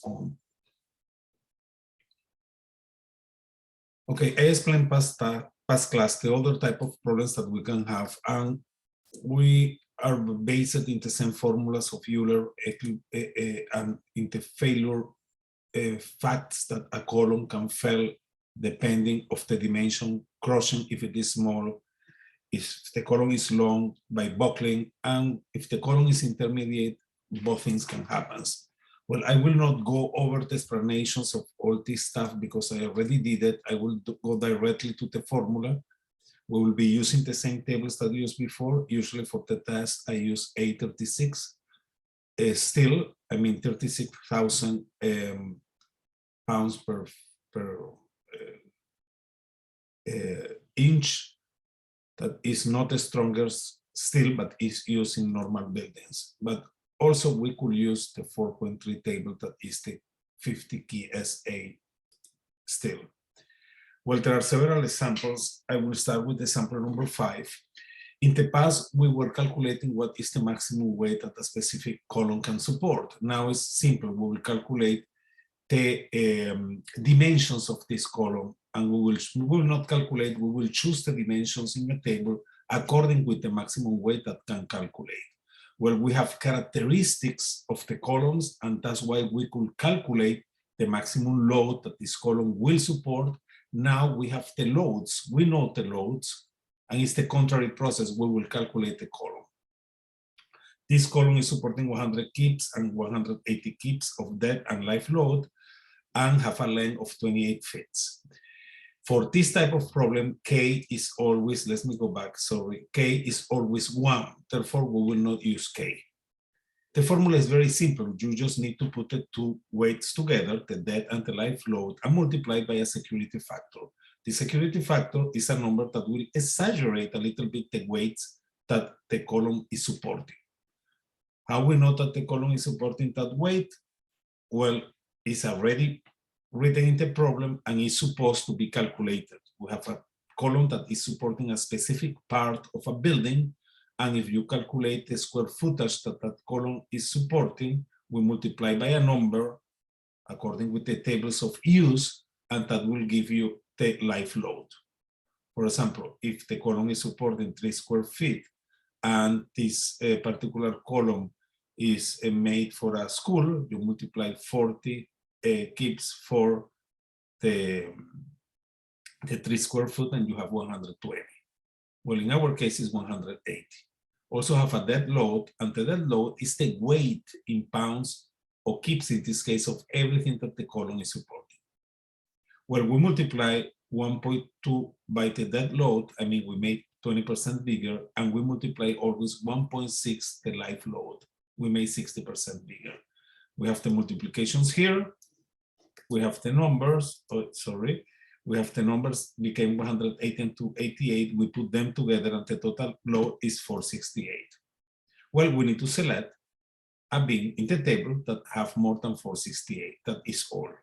on. Okay, I explained past class the other type of problems that we can have, and we are based in the same formulas of Euler and in the failure facts that a column can fail depending of the dimension crossing if it is small, if the column is long by buckling, and if the column is intermediate, both things can happen. Well, I will not go over the explanations of all this stuff because I already did it. I will go directly to the formula. We will be using the same tables that I used before. Usually for the test, I use A36. Still, I mean 36,000 pounds per inch. That is not the strongest still, but is used in normal buildings. But also we could use the 4.3 table that is the 50 key SA still. Well, there are several examples. I will start with example number 5. In the past, we were calculating what is the maximum weight that a specific column can support. Now it's simple. We will calculate the dimensions of this column, and we will not calculate, we will choose the dimensions in the table according with the maximum weight that can calculate. Well, we have characteristics of the columns, and that's why we could calculate the maximum load that this column will support. Now we have the loads, we know the loads, and it's the contrary process, we will calculate the column. This column is supporting 100 kips and 180 kips of dead and live load, and have a length of 28 feet. For this type of problem, K is always, let me go back, sorry, K is always 1, therefore we will not use K. The formula is very simple, you just need to put the two weights together, the dead and the live load, and multiply by a security factor. The security factor is a number that will exaggerate a little bit the weights that the column is supporting. How we know that the column is supporting that weight? Well, it's already written in the problem and is supposed to be calculated. We have a column that is supporting a specific part of a building, and if you calculate the square footage that that column is supporting, we multiply by a number according with the tables of use, and that will give you the live load. For example, if the column is supporting 3 square feet and this particular column is made for a school, you multiply 40 kips for the 3 square foot and you have 120. Well, in our case, it's 180. Also have a dead load, and the dead load is the weight in pounds or kips in this case of everything that the column is supporting. Well, we multiply 1.2 by the dead load, I mean, we make 20% bigger, and we multiply always 1.6 the live load. We make 60% bigger. We have the multiplications here. We have the numbers, we have the numbers became 180 and 288. We put them together and the total load is 468. Well, we need to select a bin in the table that have more than 468. That is all.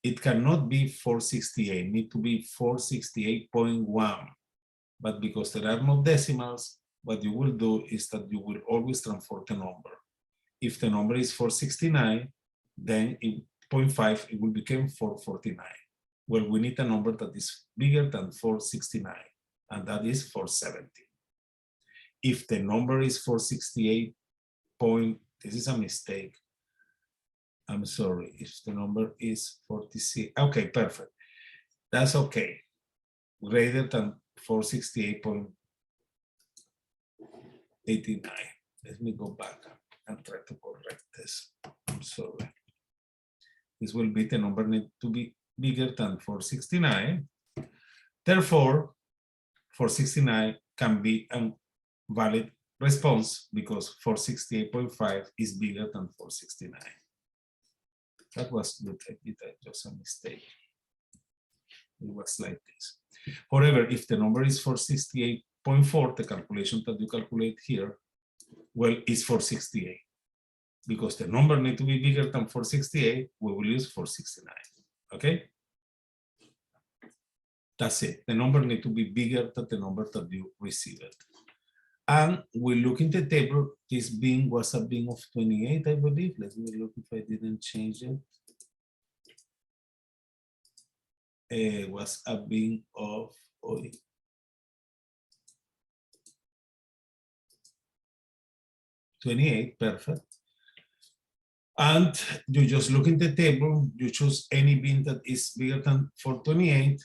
It cannot be 468, it need to be 468.1. But because there are no decimals, what you will do is that you will always transform the number. If the number is 469, then in 0.5, it will become 449. Well, we need a number that is bigger than 469, and that is 470. If the number is 468 this is a mistake. I'm sorry, if the number is 46, okay, perfect. That's okay. Greater than 468.89. Let me go back and try to correct this. I'm sorry. This will be the number need to be bigger than 469. Therefore, 469 can be a valid response because 468.5 is bigger than 469. That was good. I did just a mistake. It was like this. However, if the number is 468.4, the calculation that you calculate here, well, is 468. Because the number need to be bigger than 468, we will use 469, okay? That's it. The number need to be bigger than the number that you received. And we look in the table, this bin was a bin of 28, I believe. Let me look if I didn't change it. was a bin of 28, perfect. And you just look in the table, you choose any bin that is bigger than 428.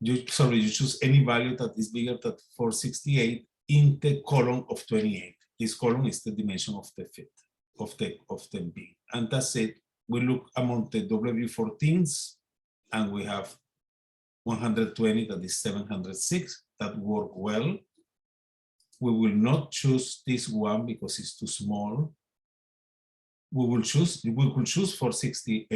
You choose any value that is bigger than 468 in the column of 28. This column is the dimension of the fit of the bin. And that's it. We look among the W14s and we have 120, that is 706, that work well. We will not choose this one because it's too small. We could choose 460,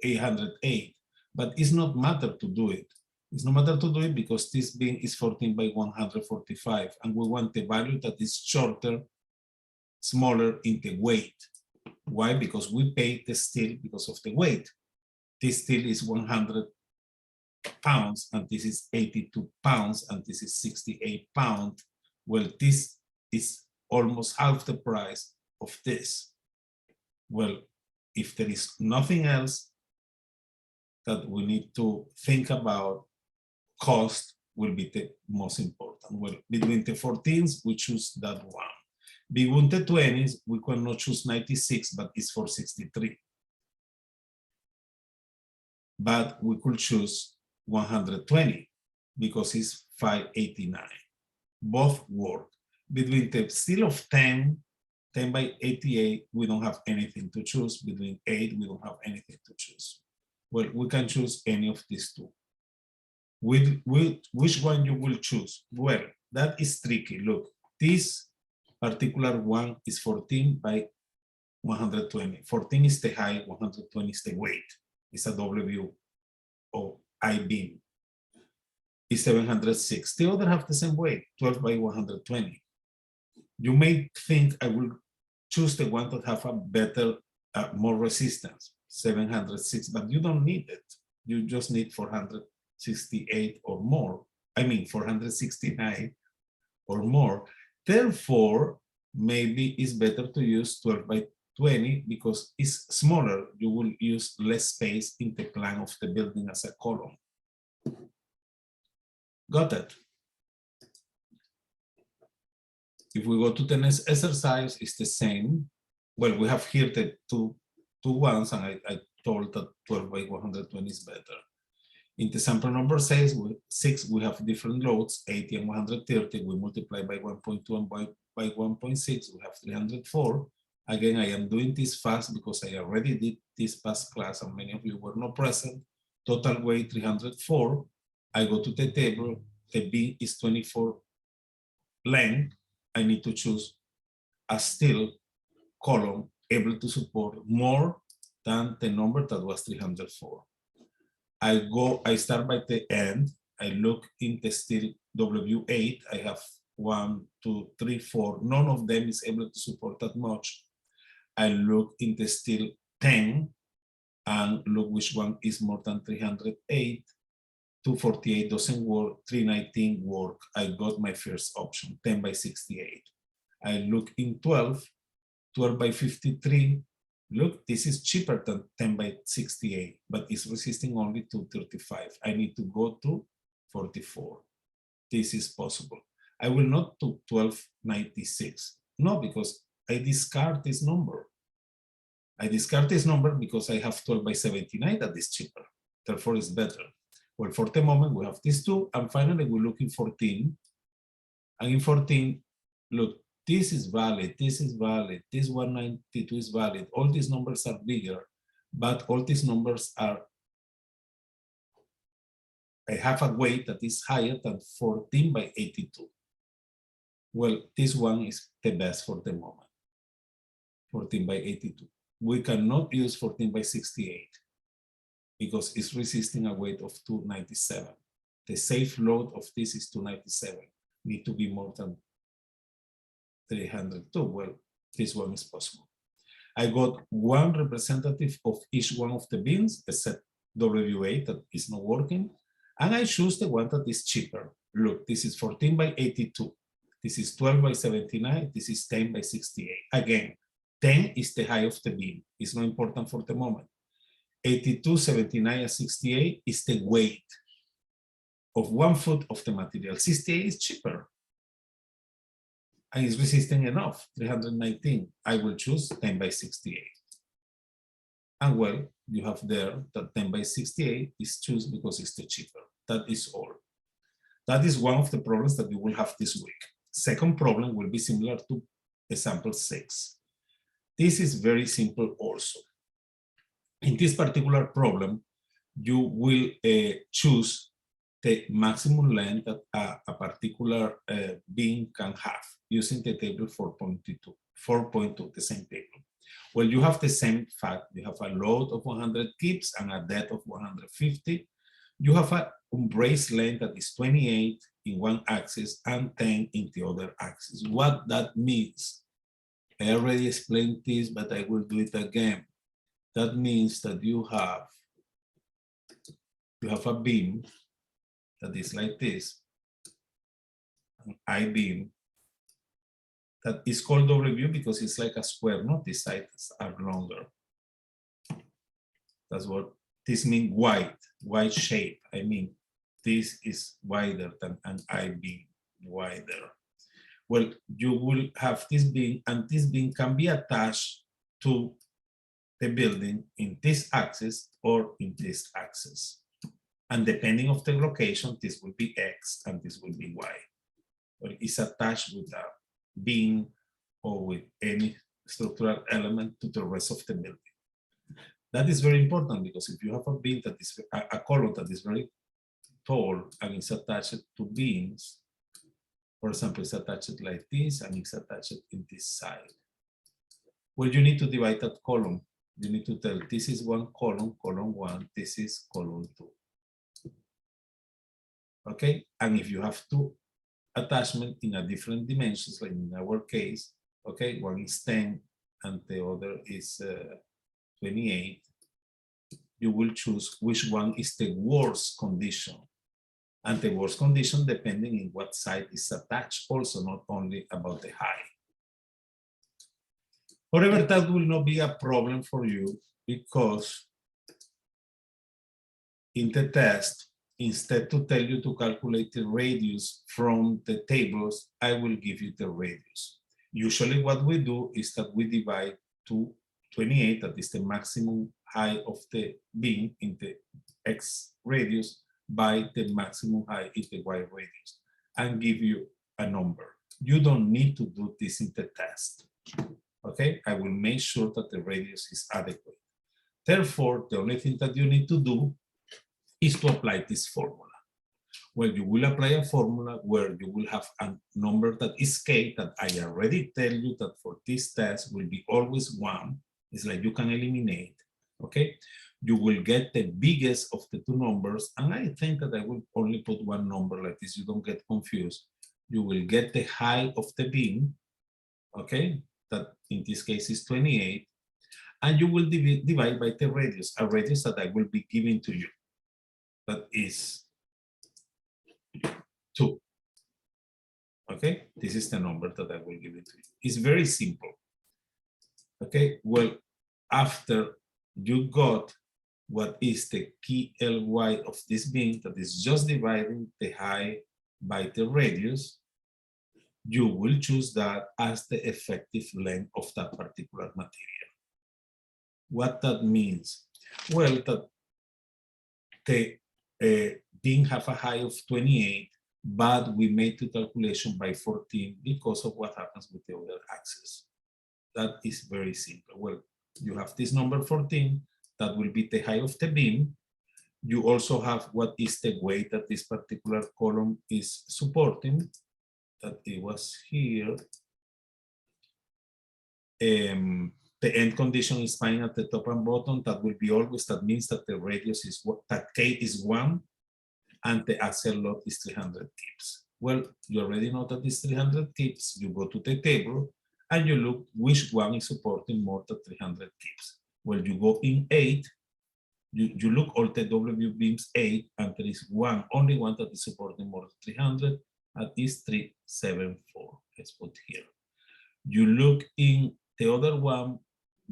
808, but it's not matter to do it. It's no matter to do it because this bin is 14 by 145, and we want the value that is shorter, smaller in the weight. Why? Because we pay the steel because of the weight. This steel is 100 pounds, and this is 82 pounds, and this is 68 pounds. Well, this is almost half the price of this. Well, if there is nothing else that we need to think about, cost will be the most important. Well, between the 14s, we choose that one. Between the 20s, we cannot choose 96, but it's 463. But we could choose 120 because it's 589. Both work. Between the steel of 10 by 88, we don't have anything to choose. Between 8, we don't have anything to choose. Well, we can choose any of these two. Which one you will choose? Well, that is tricky. Look, this particular one is 14 by 120. 14 is the height, 120 is the weight. It's a W or I beam. It's 706. The other have the same weight, 12 by 120. You may think I will choose the one that have a better, more resistance, 706, but you don't need it. You just need 468 or more. I mean, 469 or more. Therefore, maybe it's better to use 12 by 20 because it's smaller. You will use less space in the plan of the building as a column. Got it? If we go to the next exercise, it's the same. Well, we have here the two ones, and I told that 12 by 120 is better. In the sample number 6, we have different loads, 80 and 130. We multiply by 1.2 and by 1.6, we have 304. Again, I am doing this fast because I already did this past class and many of you were not present. Total weight 304. I go to the table, the B is 24 length. I need to choose a steel column able to support more than the number that was 304. I start by the end. I look in the steel W8. I have 1, 2, 3, 4. None of them is able to support that much. I look in the steel 10 and look which one is more than 308. 248 doesn't work, 319 work. I got my first option, 10 by 68. I look in 12 by 53. Look, this is cheaper than 10 by 68, but it's resisting only to 35. I need to go to 44. This is possible. I will not do 1296. No, because I discard this number. I discard this number because I have 12 by 79 that is cheaper. Therefore, it's better. Well, for the moment, we have these two, and finally, we look in 14. And in 14, look, this is valid, this 192 is valid. All these numbers are bigger, but all these numbers are, I have a weight that is higher than 14 by 82. Well, this one is the best for the moment, 14 by 82. We cannot use 14 by 68. Because it's resisting a weight of 297. The safe load of this is 297. Need to be more than 302. Well, this one is possible. I got one representative of each one of the bins, except W8 that is not working. And I choose the one that is cheaper. Look, this is 14 by 82. This is 12 by 79. This is 10 by 68. Again, 10 is the height of the bin. It's not important for the moment. 82, 79, and 68 is the weight of 1 foot of the material. 68 is cheaper and is resistant enough, 319. I will choose 10 by 68. And well, you have there that 10 by 68 is chosen because it's the cheaper. That is all. That is one of the problems that you will have this week. Second problem will be similar to example 6. This is very simple also. In this particular problem, you will choose the maximum length that a particular beam can have using the table 4.2, the same table. Well, you have the same fact. You have a load of 100 kips and a depth of 150. You have a brace length that is 28 in one axis and 10 in the other axis. What that means, I already explained this, but I will do it again. That means that you have a beam that is like this, an I-beam, that is called W because it's like a square, not the sides are longer. That's what this means, wide shape. I mean, this is wider than an I-beam, wider. Well, you will have this beam, and this beam can be attached to the building in this axis or in this axis. And depending on the location, this will be X and this will be Y. Well, it's attached with a beam or with any structural element to the rest of the building. That is very important because if you have a beam that is a column that is very tall and it's attached to beams, for example, it's attached like this and it's attached in this side. Well, you need to divide that column. You need to tell this is one column, column 1, this is column 2. Okay, and if you have two attachments in a different dimensions, like in our case, okay, one is 10 and the other is 28, you will choose which one is the worst condition. And the worst condition depending on what side is attached, also not only about the height. However, that will not be a problem for you because in the test, instead to tell you to calculate the radius from the tables, I will give you the radius. Usually what we do is that we divide 28, that is the maximum height of the beam in the X radius, by the maximum height in the Y radius, and give you a number. You don't need to do this in the test. Okay, I will make sure that the radius is adequate. Therefore, the only thing that you need to do is to apply this formula. Well, you will apply a formula where you will have a number that is K, that I already tell you that for this test will be always 1. It's like you can eliminate, okay? You will get the biggest of the two numbers, and I think that I will only put one number like this, you don't get confused. You will get the height of the beam, okay? That in this case is 28, and you will divide by the radius, a radius that I will be giving to you. That is 2. Okay, this is the number that I will give it to you. It's very simple. Okay, well, after you got what is the key Ly of this beam, that is just dividing the height by the radius, you will choose that as the effective length of that particular material. What that means? Well, that the beam have a height of 28, but we made the calculation by 14 because of what happens with the other axis. That is very simple. Well, you have this number 14, that will be the height of the beam. You also have what is the weight that this particular column is supporting, that it was here. The end condition is fine at the top and bottom. That will be always, that means that the radius is, that K is 1, and the axial load is 300 kips. Well, you already know that it's 300 kips. You go to the table and you look which one is supporting more than 300 kips. Well, you go in 8, you look all the W beams 8, and there is only one that is supporting more than 300, that is 374. Let's put here. You look in the other one,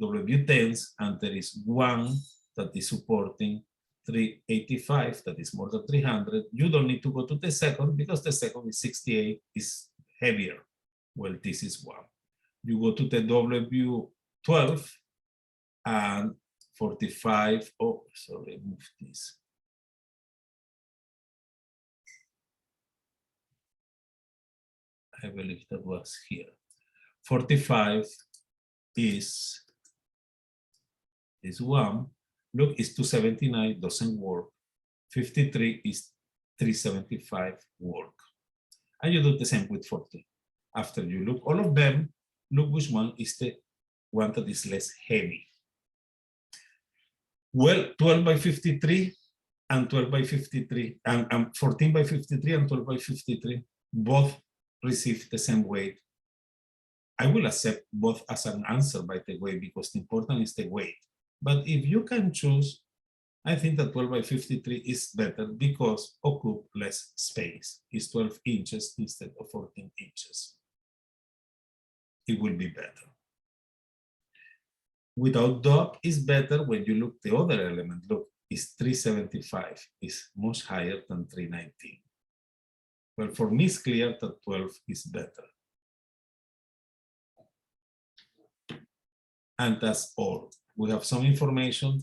W10s, and there is one that is supporting 385, that is more than 300. You don't need to go to the second because the second is 68, is heavier. Well, this is one. You go to the W12 and 45. Oh, sorry, move this. I believe that was here. 45 is this one. Look, it's 279, doesn't work. 53 is 375, work. And you do the same with 40. After you look all of them, look which one is the one that is less heavy. Well, 12 by 53 and 12 by 53, and 14 by 53 and 12 by 53, both receive the same weight. I will accept both as an answer, by the way, because the important is the weight. But if you can choose, I think that 12 by 53 is better because occup less space. It's 12 inches instead of 14 inches. It will be better. Without dot is better when you look the other element. Look, it's 375, is much higher than 319. Well, for me, it's clear that 12 is better. And that's all. We have some information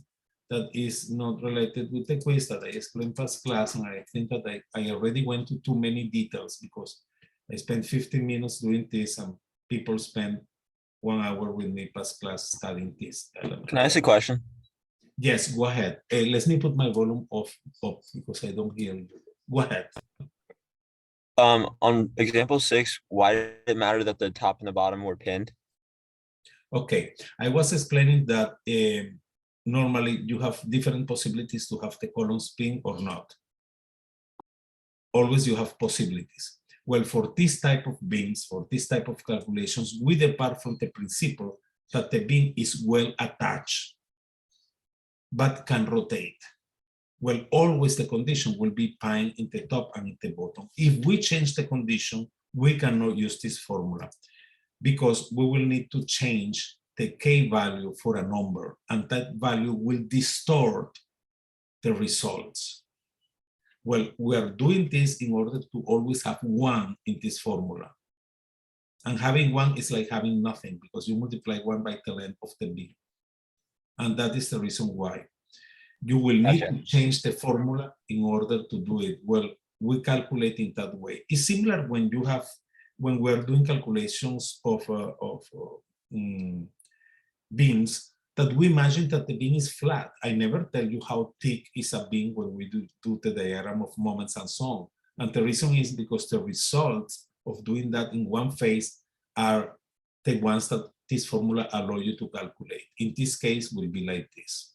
that is not related with the quiz that I explained past class, and I think that I already went to too many details because I spent 15 minutes doing this and people spend 1 hour with me past class studying this element. Can I ask a question? Yes, go ahead. Let me put my volume off because I don't hear you. Go ahead. On example 6, why did it matter that the top and the bottom were pinned? Okay, I was explaining that normally you have different possibilities to have the columns pinned or not. Always you have possibilities. Well, for this type of beams, for this type of calculations, we depart from the principle that the beam is well attached, but can rotate. Well, always the condition will be pinned in the top and in the bottom. If we change the condition, we cannot use this formula because we will need to change the K value for a number, and that value will distort the results. Well, we are doing this in order to always have 1 in this formula. And having 1 is like having nothing because you multiply 1 by the length of the beam. And that is the reason why. You will need to change the formula in order to do it. Well, we calculate it that way. It's similar when you have, when we're doing calculations of beams, that we imagine that the beam is flat. I never tell you how thick is a beam when we do the diagram of moments and so on. And the reason is because the results of doing that in one phase are the ones that this formula allow you to calculate. In this case, will be like this.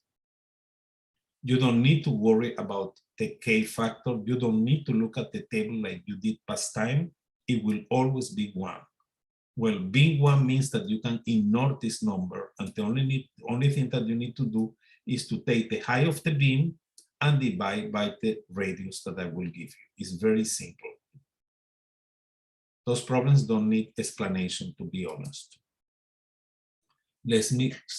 You don't need to worry about the K factor. You don't need to look at the table like you did past time. It will always be 1. Well, being 1 means that you can ignore this number, and the only thing that you need to do is to take the height of the beam and divide by the radius that I will give you. It's very simple. Those problems don't need explanation, to be honest. Let me